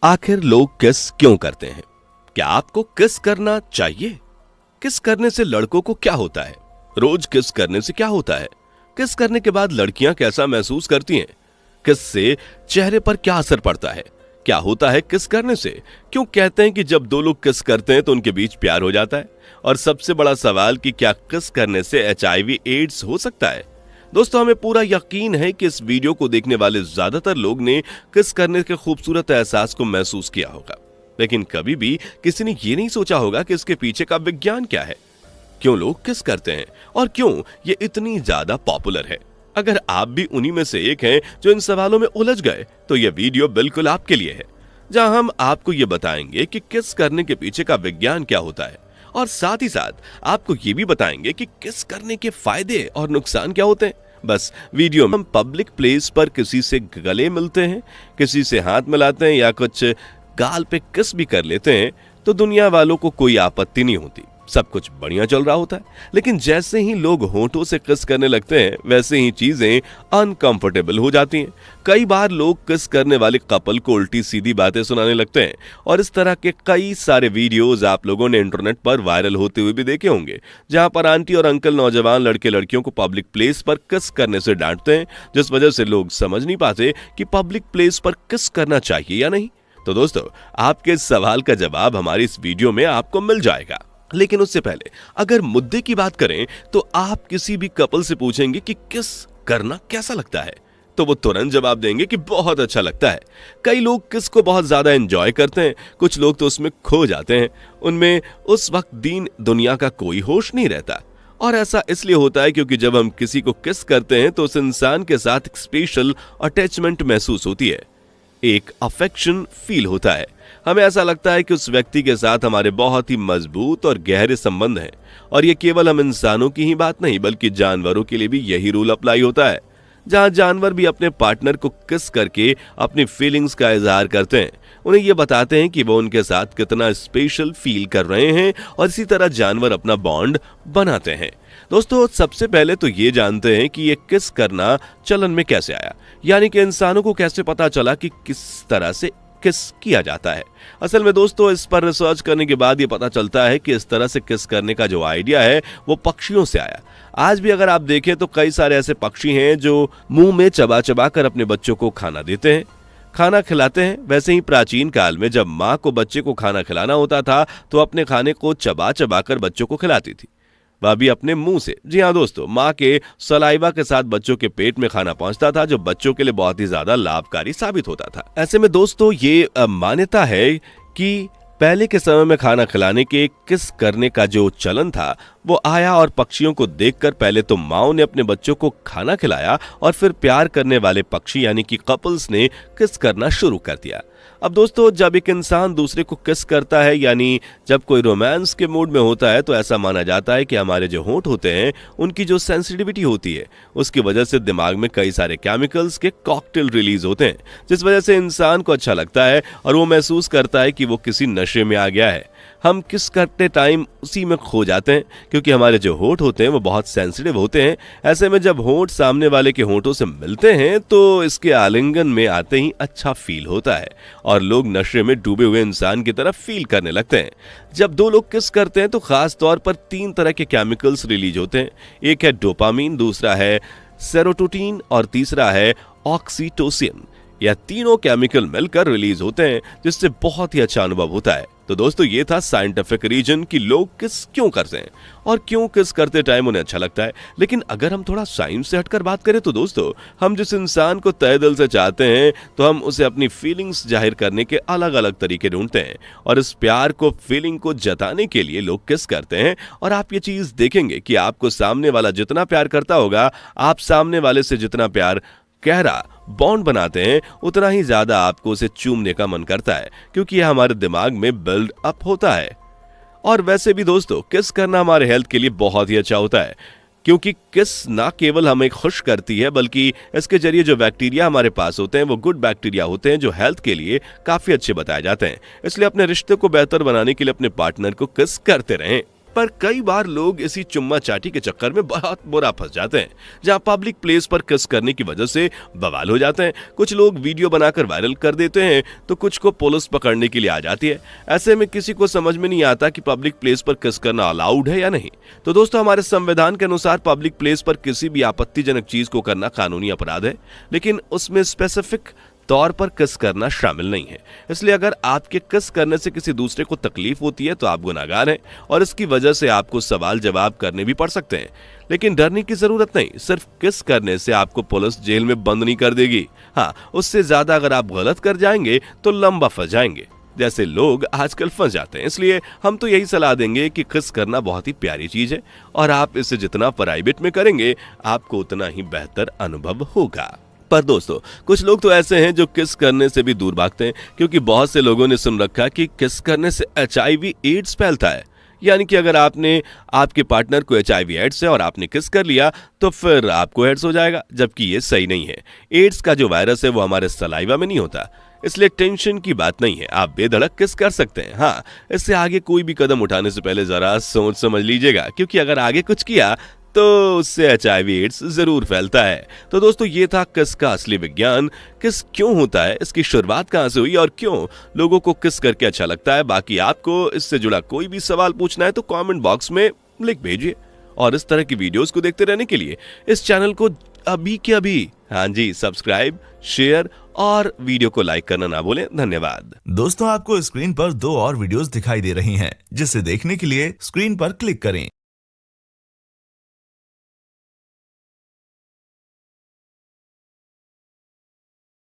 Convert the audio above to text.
आखिर लोग किस क्यों करते हैं? क्या आपको किस करना चाहिए? किस करने से लड़कों को क्या होता है? रोज किस करने से क्या होता है? किस करने के बाद लड़कियां कैसा महसूस करती हैं? किस से चेहरे पर क्या असर पड़ता है? क्या होता है किस करने से? क्यों कहते हैं कि जब दो लोग किस करते हैं तो उनके बीच प्यार हो जाता है? और सबसे बड़ा सवाल कि क्या किस करने से HIV एड्स हो सकता है? दोस्तों, हमें पूरा यकीन है कि इस वीडियो को देखने वाले ज्यादातर लोग ने किस करने के खूबसूरत एहसास को महसूस किया होगा, लेकिन कभी भी किसी ने ये नहीं सोचा होगा कि इसके पीछे का विज्ञान क्या है, क्यों लोग किस करते हैं और क्यों ये इतनी ज्यादा पॉपुलर है। अगर आप भी उन्हीं में से एक हैं जो इन सवालों में उलझ गए, तो यह वीडियो बिल्कुल आपके लिए है, जहां हम आपको ये बताएंगे कि किस करने के पीछे का विज्ञान क्या होता है, और साथ ही साथ आपको ये भी बताएंगे कि किस करने के फायदे और नुकसान क्या होते हैं। बस वीडियो में हम पब्लिक प्लेस पर किसी से गले मिलते हैं, किसी से हाथ मिलाते हैं या कुछ गाल पे किस भी कर लेते हैं, तो दुनिया वालों को कोई आपत्ति नहीं होती, सब कुछ बढ़िया चल रहा होता है। लेकिन जैसे ही लोग होंठों से किस करने लगते हैं, वैसे ही चीजें अनकंफर्टेबल हो जाती हैं। कई बार लोग किस करने वाले कपल को उल्टी सीधी बातें सुनाने लगते हैं, और इस तरह के कई सारे वीडियोस आप लोगों ने इंटरनेट पर वायरल होते हुए भी देखे होंगे, जहां पर आंटी और अंकल नौजवान लड़के लड़कियों को पब्लिक प्लेस पर किस करने से डांटते हैं, जिस वजह से लोग समझ नहीं पाते कि पब्लिक प्लेस पर किस करना चाहिए या नहीं। तो दोस्तों, आपके इस सवाल का जवाब हमारी इस वीडियो में आपको मिल जाएगा। लेकिन उससे पहले अगर मुद्दे की बात करें, तो आप किसी भी कपल से पूछेंगे कि किस करना कैसा लगता है, तो वो तुरंत जवाब देंगे कि बहुत अच्छा लगता है। कई लोग किस को बहुत ज्यादा एंजॉय करते हैं, कुछ लोग तो उसमें खो जाते हैं, उनमें उस वक्त दीन दुनिया का कोई होश नहीं रहता। और ऐसा इसलिए होता है क्योंकि जब हम किसी को किस करते हैं तो उस इंसान के साथ एक स्पेशल अटैचमेंट महसूस होती है, एक अफेक्शन फील होता है। हमें ऐसा लगता है कि उस व्यक्ति के साथ हमारे बहुत ही मजबूत और गहरे संबंध हैं। और ये केवल हम इंसानों की ही बात नहीं, बल्कि जानवरों के लिए भी यही रूल अप्लाई होता है, जहां जानवर भी अपने पार्टनर को किस करके अपनी फीलिंग्स का इजहार करते हैं, उन्हें ये बताते हैं कि वो उनके साथ कितना स्पेशल फील कर रहे हैं, और इसी तरह जानवर अपना बॉन्ड बनाते हैं। दोस्तों, सबसे पहले तो ये जानते हैं कि ये किस करना चलन में कैसे आया, यानी कि इंसानों को कैसे पता चला कि किस तरह से किस किया जाता है। असल में दोस्तों, इस पर रिसर्च करने के बाद ये पता चलता है कि इस तरह से किस करने का जो आइडिया है वो पक्षियों से आया। आज भी अगर आप देखें तो कई सारे ऐसे पक्षी हैं जो मुंह में चबा चबा कर अपने बच्चों को खाना देते हैं, खाना खिलाते हैं। वैसे ही प्राचीन काल में जब माँ को बच्चे को खाना खिलाना होता था तो अपने खाने को चबा चबा कर बच्चों को खिलाती थी, वह भी अपने मुंह से। जी हाँ दोस्तों, माँ के सलाइवा के साथ बच्चों के पेट में खाना पहुंचता था, जो बच्चों के लिए बहुत ही ज्यादा लाभकारी साबित होता था। ऐसे में दोस्तों, ये मान्यता है कि पहले के समय में खाना खिलाने के किस करने का जो चलन था वो आया, और पक्षियों को देखकर पहले तो माओ ने अपने बच्चों को खाना खिलाया, और फिर प्यार करने वाले पक्षी यानी कि कपल्स ने किस करना शुरू कर दिया। अब दोस्तों, जब एक इंसान दूसरे को किस करता है, यानी जब कोई रोमांस के मूड में होता है, तो ऐसा माना जाता है कि हमारे जो होंठ होते हैं उनकी जो सेंसिटिविटी होती है, उसकी वजह से दिमाग में कई सारे केमिकल्स के कॉकटेल रिलीज होते हैं, जिस वजह से इंसान को अच्छा लगता है और वो महसूस करता है कि वो किसी नशे में आ गया है। हम किस करते टाइम उसी में खो जाते हैं, क्योंकि हमारे जो होंठ होते हैं वो बहुत सेंसिटिव होते हैं। ऐसे में जब होंठ सामने वाले के होंठों से मिलते हैं तो इसके आलिंगन में आते ही अच्छा फील होता है, और लोग नशे में डूबे हुए इंसान की तरह फील करने लगते हैं। जब दो लोग किस करते हैं तो खास तौर पर 3 तरह के केमिकल्स रिलीज होते हैं। एक है डोपामीन, दूसरा है सेरोटोनिन और तीसरा है ऑक्सीटोसिन। यह तीनों केमिकल मिलकर रिलीज होते हैं, जिससे बहुत ही अच्छा अनुभव होता है। तो दोस्तों, ये था साइंटिफिक रीजन कि लोग किस क्यों करते हैं और क्यों किस करते टाइम उन्हें अच्छा लगता है। लेकिन अगर हम थोड़ा साइंस से हटकर बात करें तो दोस्तों, हम जिस इंसान को तहे दिल से चाहते हैं तो हम उसे अपनी फीलिंग्स जाहिर करने के अलग अलग तरीके ढूंढते हैं, और इस प्यार को, फीलिंग को जताने के लिए लोग किस करते हैं। और आप ये चीज देखेंगे कि आपको सामने वाला जितना प्यार करता होगा, आप सामने वाले से जितना प्यार गहरा बॉन्ड बनाते हैं, उतना ही ज्यादा आपको उसे चूमने का मन करता है, क्योंकि यह हमारे दिमाग में बिल्ड अप होता है। और वैसे भी दोस्तों, किस करना हमारे हेल्थ के लिए बहुत ही अच्छा होता है, क्योंकि किस ना केवल हमें खुश करती है, बल्कि इसके जरिए जो बैक्टीरिया हमारे पास होते हैं वो गुड बैक्टीरिया होते हैं, जो हेल्थ के लिए काफी अच्छे बताए जाते हैं। इसलिए अपने रिश्ते को बेहतर बनाने के लिए अपने पार्टनर को किस करते रहें। पर कई बार लोग इसी चुम्मा चाटी के चक्कर में बहुत बुरा फंस जाते हैं, जहां पब्लिक प्लेस पर किस करने की वजह से बवाल हो जाते हैं। कुछ लोग वीडियो बनाकर वायरल कर देते हैं तो कुछ को पुलिस पकड़ने के लिए आ जाती है। ऐसे में किसी को समझ में नहीं आता कि पब्लिक प्लेस पर किस करना अलाउड है या नहीं। तो दोस्तों, हमारे संविधान के अनुसार पब्लिक प्लेस पर किसी भी आपत्तिजनक चीज को करना कानूनी अपराध है, लेकिन उसमें स्पेसिफिक तौर पर किस करना शामिल नहीं है। इसलिए अगर आपके किस करने से किसी दूसरे को तकलीफ होती है तो आप गुनाहगार हैं और इसकी वजह से आपको सवाल जवाब करने भी पड़ सकते हैं। लेकिन डरने की जरूरत नहीं, सिर्फ किस करने से आपको पुलिस जेल में बंद नहीं कर देगी। हाँ, उससे ज्यादा अगर आप गलत कर जाएंगे तो लंबा फंस जाएंगे, जैसे लोग आजकल फंस जाते हैं। इसलिए हम तो यही सलाह देंगे कि किस करना बहुत ही प्यारी चीज है और आप इसे जितना प्राइवेट में करेंगे आपको उतना ही बेहतर अनुभव होगा। पर दोस्तों, कुछ लोग तो ऐसे हैं जो किस करने से भी दूर भागते हैं, क्योंकि बहुत से लोगों ने सुन रखा कि किस करने से HIV एड्स फैलता है। यानी कि अगर आपने आपके पार्टनर को HIV एड्स है और आपने किस कर लिया तो फिर आपको एड्स हो जाएगा, जबकि ये सही नहीं है। एड्स का जो वायरस है वो हमारे सलाइवा में नहीं होता, इसलिए टेंशन की बात नहीं है, आप बेधड़क किस कर सकते हैं। हाँ, इससे आगे कोई भी कदम उठाने से पहले जरा सोच समझ लीजिएगा, क्योंकि अगर आगे कुछ किया तो उससे HIV एड्स जरूर फैलता है। तो दोस्तों, ये था किस का असली विज्ञान। किस क्यों होता है, इसकी शुरुआत कहां से हुई और क्यों लोगों को किस करके अच्छा लगता है। बाकी आपको इससे जुड़ा कोई भी सवाल पूछना है तो कमेंट बॉक्स में लिख भेजिए। और इस तरह की वीडियोस को देखते रहने के लिए इस चैनल को अभी के अभी सब्सक्राइब, शेयर और वीडियो को लाइक करना ना भूलें। धन्यवाद। दोस्तों, आपको स्क्रीन पर 2 और वीडियोस दिखाई दे रही हैं, जिसे देखने के लिए स्क्रीन पर क्लिक करें।